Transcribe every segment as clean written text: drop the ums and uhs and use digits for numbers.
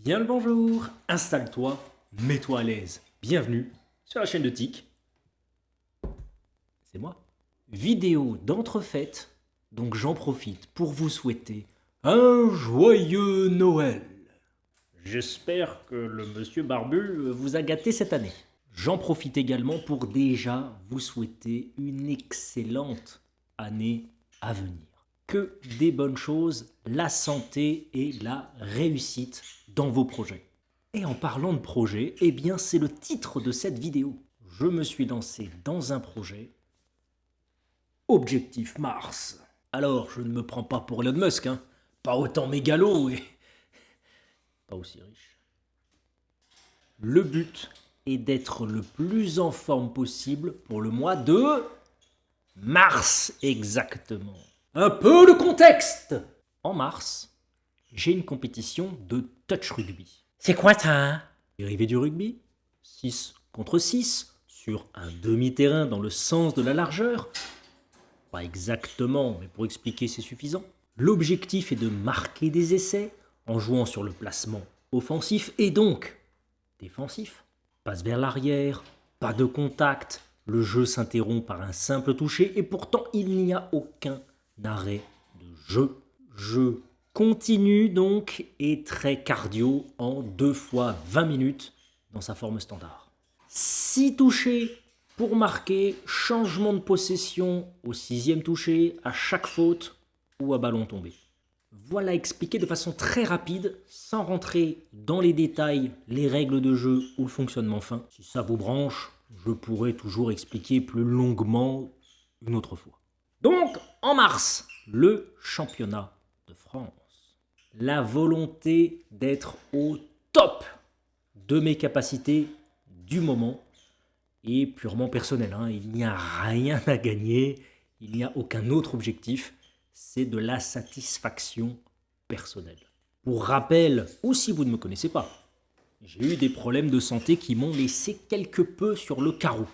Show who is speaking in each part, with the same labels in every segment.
Speaker 1: Bien le bonjour, installe-toi, mets-toi à l'aise. Bienvenue sur la chaîne de Tic. C'est moi. Vidéo d'entrefaite, donc j'en profite pour vous souhaiter un joyeux Noël. J'espère que le monsieur Barbu vous a gâté cette année. J'en profite également pour déjà vous souhaiter une excellente année à venir. Que des bonnes choses, la santé et la réussite dans vos projets. Et en parlant de projet, eh bien c'est le titre de cette vidéo. Je me suis lancé dans un projet Objectif Mars. Alors, je ne me prends pas pour Elon Musk, hein. Pas autant mégalo et pas aussi riche. Le but est d'être le plus en forme possible pour le mois de mars exactement. Un peu de contexte. En mars, j'ai une compétition de touch rugby.
Speaker 2: C'est quoi ça?
Speaker 1: Dérivé du rugby, 6 contre 6, sur un demi-terrain dans le sens de la largeur. Pas exactement, mais pour expliquer c'est suffisant. L'objectif est de marquer des essais en jouant sur le placement offensif et donc défensif. Passe vers l'arrière, pas de contact, le jeu s'interrompt par un simple toucher et pourtant il n'y a aucun arrêt de jeu. Jeu continu donc et très cardio en 2 fois 20 minutes dans sa forme standard. 6 touchés pour marquer, changement de possession au 6e toucher, à chaque faute ou à ballon tombé. Voilà expliqué de façon très rapide, sans rentrer dans les détails, les règles de jeu ou le fonctionnement fin. Si ça vous branche, je pourrais toujours expliquer plus longuement une autre fois. Donc, en mars, le championnat de France. La volonté d'être au top de mes capacités du moment est purement personnelle. Il n'y a rien à gagner, il n'y a aucun autre objectif, c'est de la satisfaction personnelle. Pour rappel, ou si vous ne me connaissez pas, j'ai eu des problèmes de santé qui m'ont laissé quelque peu sur le carreau.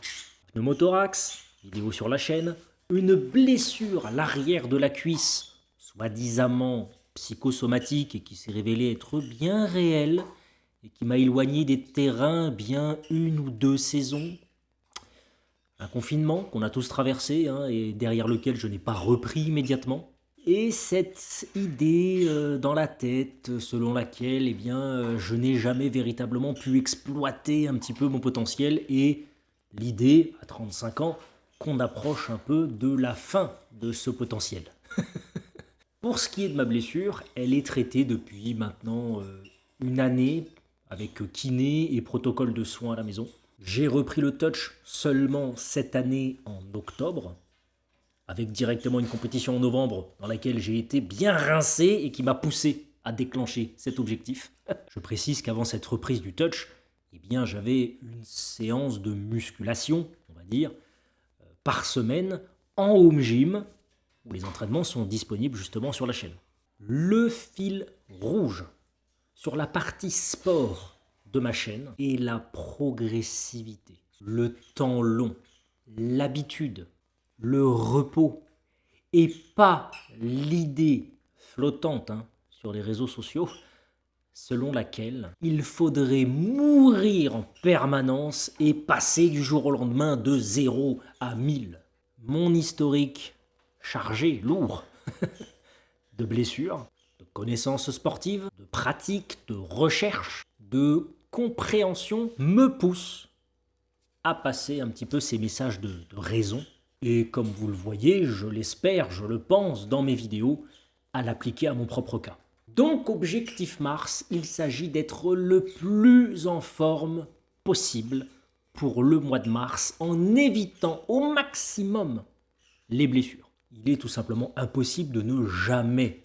Speaker 1: Pneumothorax, vidéo sur la chaîne, une blessure à l'arrière de la cuisse, soi-disant psychosomatique et qui s'est révélée être bien réelle et qui m'a éloigné des terrains bien 1 ou 2 saisons. Un confinement qu'on a tous traversé et derrière lequel je n'ai pas repris immédiatement. Et cette idée dans la tête selon laquelle je n'ai jamais véritablement pu exploiter un petit peu mon potentiel et l'idée à 35 ans qu'on approche un peu de la fin de ce potentiel. Pour ce qui est de ma blessure, elle est traitée depuis maintenant 1 année avec kiné et protocole de soins à la maison. J'ai repris le touch seulement cette année en octobre, avec directement une compétition en novembre dans laquelle j'ai été bien rincé et qui m'a poussé à déclencher cet objectif. Je précise qu'avant cette reprise du touch, j'avais une séance de musculation, on va dire, par semaine en home gym, où les entraînements sont disponibles justement sur la chaîne. Le fil rouge sur la partie sport de ma chaîne est la progressivité, le temps long, l'habitude, le repos, et pas l'idée flottante sur les réseaux sociaux selon laquelle il faudrait mourir en permanence et passer du jour au lendemain de 0 à 1000. Mon historique chargé, lourd, de blessures, de connaissances sportives, de pratiques, de recherche, de compréhension me pousse à passer un petit peu ces messages de raison. Et comme vous le voyez, je l'espère, je le pense dans mes vidéos, à l'appliquer à mon propre cas. Donc, objectif Mars, il s'agit d'être le plus en forme possible pour le mois de mars en évitant au maximum les blessures. Il est tout simplement impossible de ne jamais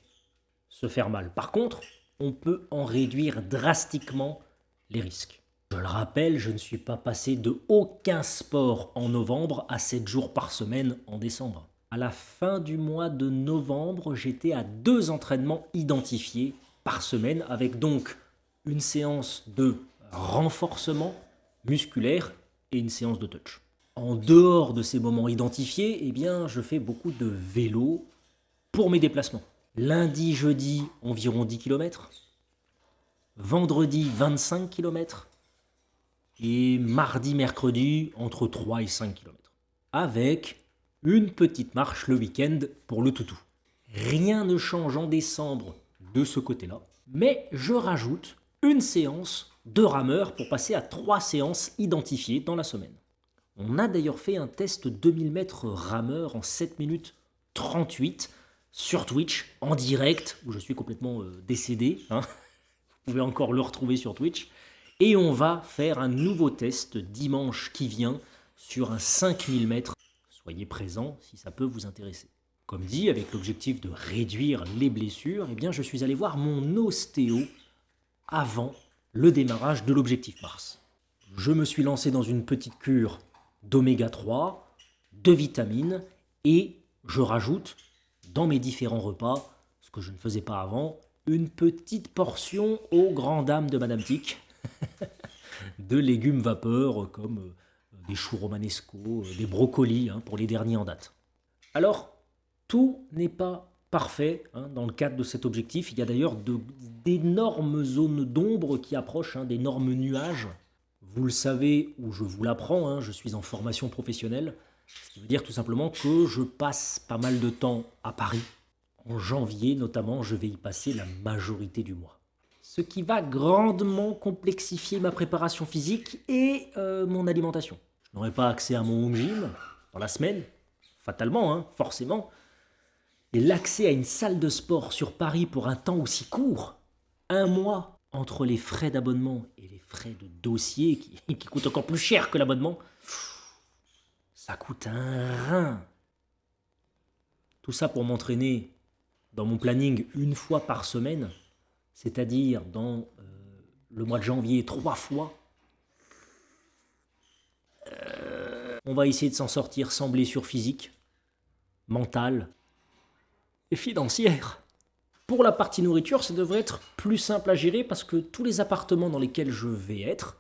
Speaker 1: se faire mal. Par contre, on peut en réduire drastiquement les risques. Je le rappelle, je ne suis pas passé de aucun sport en novembre à 7 jours par semaine en décembre. À la fin du mois de novembre, j'étais à 2 entraînements identifiés par semaine, avec donc une séance de renforcement musculaire et une séance de touch. En dehors de ces moments identifiés, je fais beaucoup de vélo pour mes déplacements. Lundi, jeudi, environ 10 km. vendredi 25 km et mardi, mercredi entre 3 et 5 km. Avec une petite marche le week-end pour le toutou. Rien ne change en décembre de ce côté-là, mais je rajoute une séance de rameur pour passer à 3 séances identifiées dans la semaine. On a d'ailleurs fait un test 2000 mètres rameur en 7 minutes 38 sur Twitch, en direct, où je suis complètement décédé. Vous pouvez encore le retrouver sur Twitch. Et on va faire un nouveau test dimanche qui vient sur un 5000 mètres. Soyez présents si ça peut vous intéresser. Comme dit, avec l'objectif de réduire les blessures, eh bien, je suis allé voir mon ostéo avant le démarrage de l'objectif Mars. Je me suis lancé dans une petite cure d'oméga 3, de vitamines, et je rajoute dans mes différents repas, ce que je ne faisais pas avant, une petite portion aux grandes dames de Madame Tic, de légumes vapeur comme des choux romanesco, des brocolis pour les derniers en date. Alors, tout n'est pas parfait dans le cadre de cet objectif. Il y a d'ailleurs d'énormes zones d'ombre qui approchent, d'énormes nuages. Vous le savez, ou je vous l'apprends, je suis en formation professionnelle, ce qui veut dire tout simplement que je passe pas mal de temps à Paris. En janvier notamment, je vais y passer la majorité du mois. Ce qui va grandement complexifier ma préparation physique et mon alimentation. Je n'aurai pas accès à mon home gym dans la semaine, fatalement, forcément. Et l'accès à une salle de sport sur Paris pour un temps aussi court, un mois entre les frais d'abonnement et les frais de dossier qui coûtent encore plus cher que l'abonnement, ça coûte un rein. Tout ça pour m'entraîner dans mon planning une fois par semaine, c'est-à-dire dans le mois de janvier 3 fois. On va essayer de s'en sortir sans blessure physique, mentale et financière. Pour la partie nourriture, ça devrait être plus simple à gérer parce que tous les appartements dans lesquels je vais être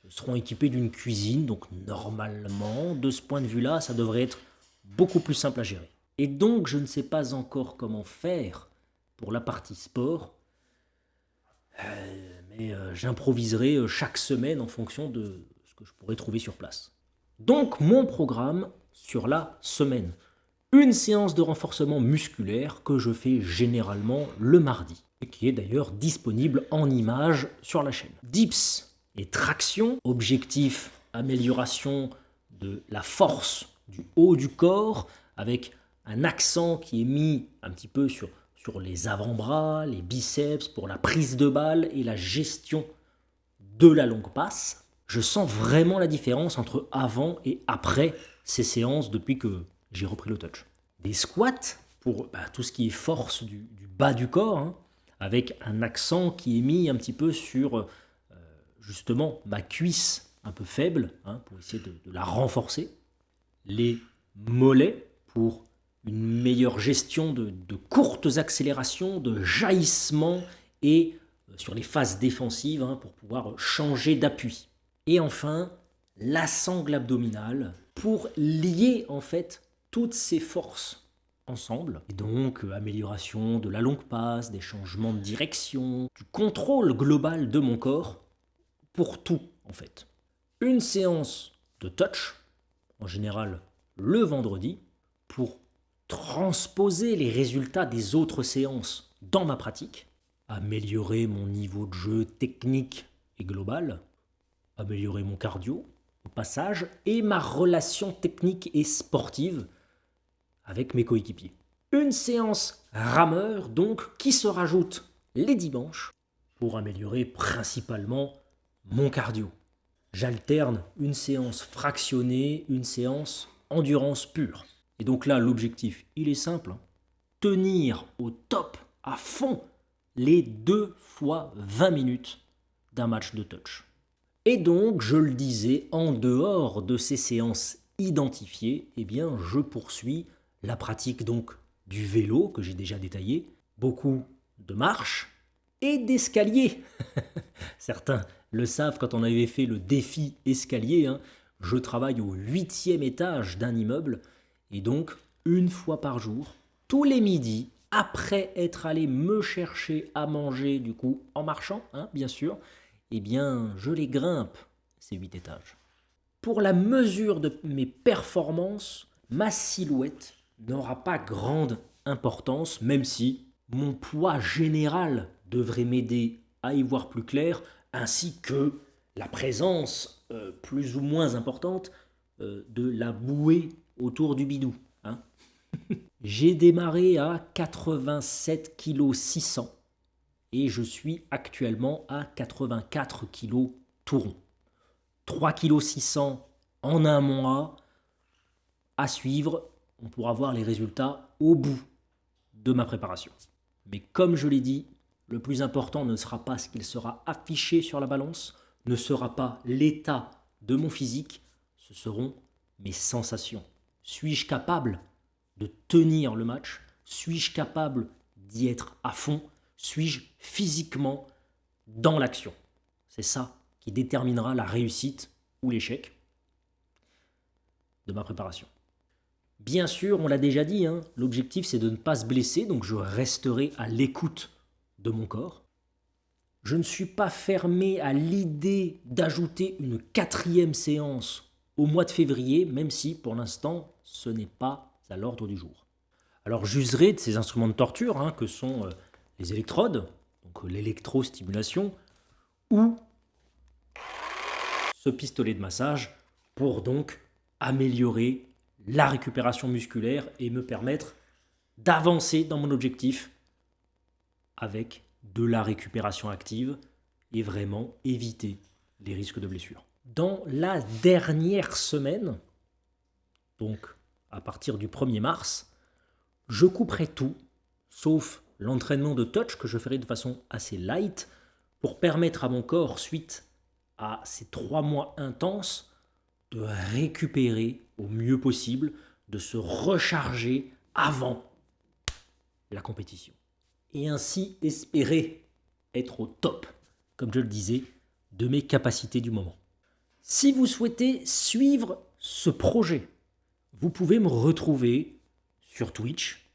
Speaker 1: seront équipés d'une cuisine, donc normalement, de ce point de vue-là, ça devrait être beaucoup plus simple à gérer. Et donc, je ne sais pas encore comment faire pour la partie sport, mais j'improviserai chaque semaine en fonction de ce que je pourrais trouver sur place. Donc, mon programme sur la semaine. Une séance de renforcement musculaire que je fais généralement le mardi, et qui est d'ailleurs disponible en images sur la chaîne. Dips et traction, objectif amélioration de la force du haut du corps, avec un accent qui est mis un petit peu sur les avant-bras, les biceps, pour la prise de balle et la gestion de la longue passe. Je sens vraiment la différence entre avant et après ces séances depuis que j'ai repris le touch. Des squats pour tout ce qui est force du bas du corps, avec un accent qui est mis un petit peu sur justement ma cuisse un peu faible, pour essayer de la renforcer. Les mollets pour une meilleure gestion de courtes accélérations, de jaillissements et sur les phases défensives pour pouvoir changer d'appui. Et enfin, la sangle abdominale pour lier en fait toutes ces forces ensemble. Et donc, amélioration de la longue passe, des changements de direction, du contrôle global de mon corps pour tout en fait. Une séance de touch, en général le vendredi, pour transposer les résultats des autres séances dans ma pratique, améliorer mon niveau de jeu technique et global, améliorer mon cardio au passage et ma relation technique et sportive avec mes coéquipiers. Une séance rameur donc qui se rajoute les dimanches pour améliorer principalement mon cardio. J'alterne une séance fractionnée, une séance endurance pure. Et donc là, l'objectif, il est simple. Tenir au top, à fond, les 2 fois 20 minutes d'un match de touch. Et donc, je le disais, en dehors de ces séances identifiées, eh bien, je poursuis la pratique donc du vélo, que j'ai déjà détaillé, beaucoup de marche et d'escalier. Certains le savent, quand on avait fait le défi escalier, je travaille au 8e étage d'un immeuble, et donc, une fois par jour, tous les midis, après être allé me chercher à manger, du coup, en marchant, hein, bien sûr, eh bien, je les grimpe, ces 8 étages. Pour la mesure de mes performances, ma silhouette n'aura pas grande importance, même si mon poids général devrait m'aider à y voir plus clair, ainsi que la présence plus ou moins importante de la bouée autour du bidou. Hein. J'ai démarré à 87 kg 600 et je suis actuellement à 84 kg tout rond. 3 kg 600 en un mois à suivre. On pourra voir les résultats au bout de ma préparation. Mais comme je l'ai dit, le plus important ne sera pas ce qu'il sera affiché sur la balance, ne sera pas l'état de mon physique, ce seront mes sensations. Suis-je capable de tenir le match? Suis-je capable d'y être à fond? Suis-je physiquement dans l'action? C'est ça qui déterminera la réussite ou l'échec de ma préparation. Bien sûr, on l'a déjà dit, hein, l'objectif c'est de ne pas se blesser, donc je resterai à l'écoute de mon corps. Je ne suis pas fermé à l'idée d'ajouter une 4e séance au mois de février, même si pour l'instant ce n'est pas à l'ordre du jour. Alors j'userai de ces instruments de torture, hein, que sont les électrodes, donc l'électrostimulation, ou ce pistolet de massage pour donc améliorer la récupération musculaire et me permettre d'avancer dans mon objectif avec de la récupération active et vraiment éviter les risques de blessure. Dans la dernière semaine, donc à partir du 1er mars, je couperai tout, sauf l'entraînement de touch que je ferai de façon assez light pour permettre à mon corps, suite à ces 3 mois intenses, de récupérer au mieux possible, de se recharger avant la compétition. Et ainsi espérer être au top, comme je le disais, de mes capacités du moment. Si vous souhaitez suivre ce projet, vous pouvez me retrouver sur Twitch,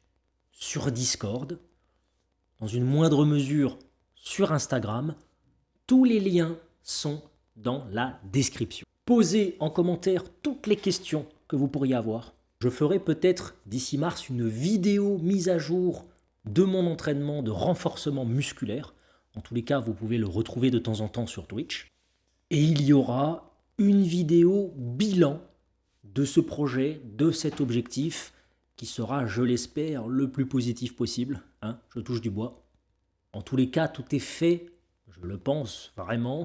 Speaker 1: sur Discord, dans une moindre mesure sur Instagram. Tous les liens sont dans la description. Posez en commentaire toutes les questions que vous pourriez avoir. Je ferai peut-être d'ici mars une vidéo mise à jour de mon entraînement de renforcement musculaire. En tous les cas, vous pouvez le retrouver de temps en temps sur Twitch. Et il y aura une vidéo bilan de ce projet, de cet objectif, qui sera, je l'espère, le plus positif possible. Hein, je touche du bois. En tous les cas, tout est fait, je le pense vraiment,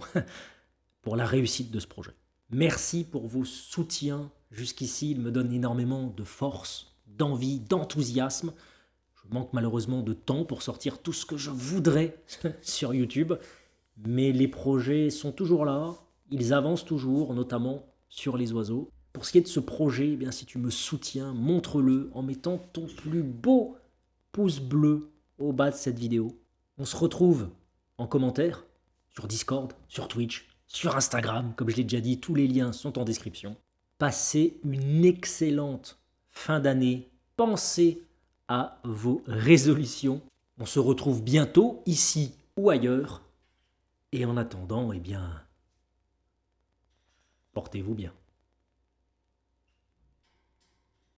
Speaker 1: pour la réussite de ce projet. Merci pour vos soutiens jusqu'ici, il me donne énormément de force, d'envie, d'enthousiasme. Je manque malheureusement de temps pour sortir tout ce que je voudrais sur YouTube, mais les projets sont toujours là, ils avancent toujours, notamment sur les oiseaux. Pour ce qui est de ce projet, eh bien, si tu me soutiens, montre-le en mettant ton plus beau pouce bleu au bas de cette vidéo. On se retrouve en commentaire sur Discord, sur Twitch, sur Instagram, comme je l'ai déjà dit, tous les liens sont en description. Passez une excellente fin d'année. Pensez à vos résolutions. On se retrouve bientôt, ici ou ailleurs. Et en attendant, eh bien, portez-vous bien.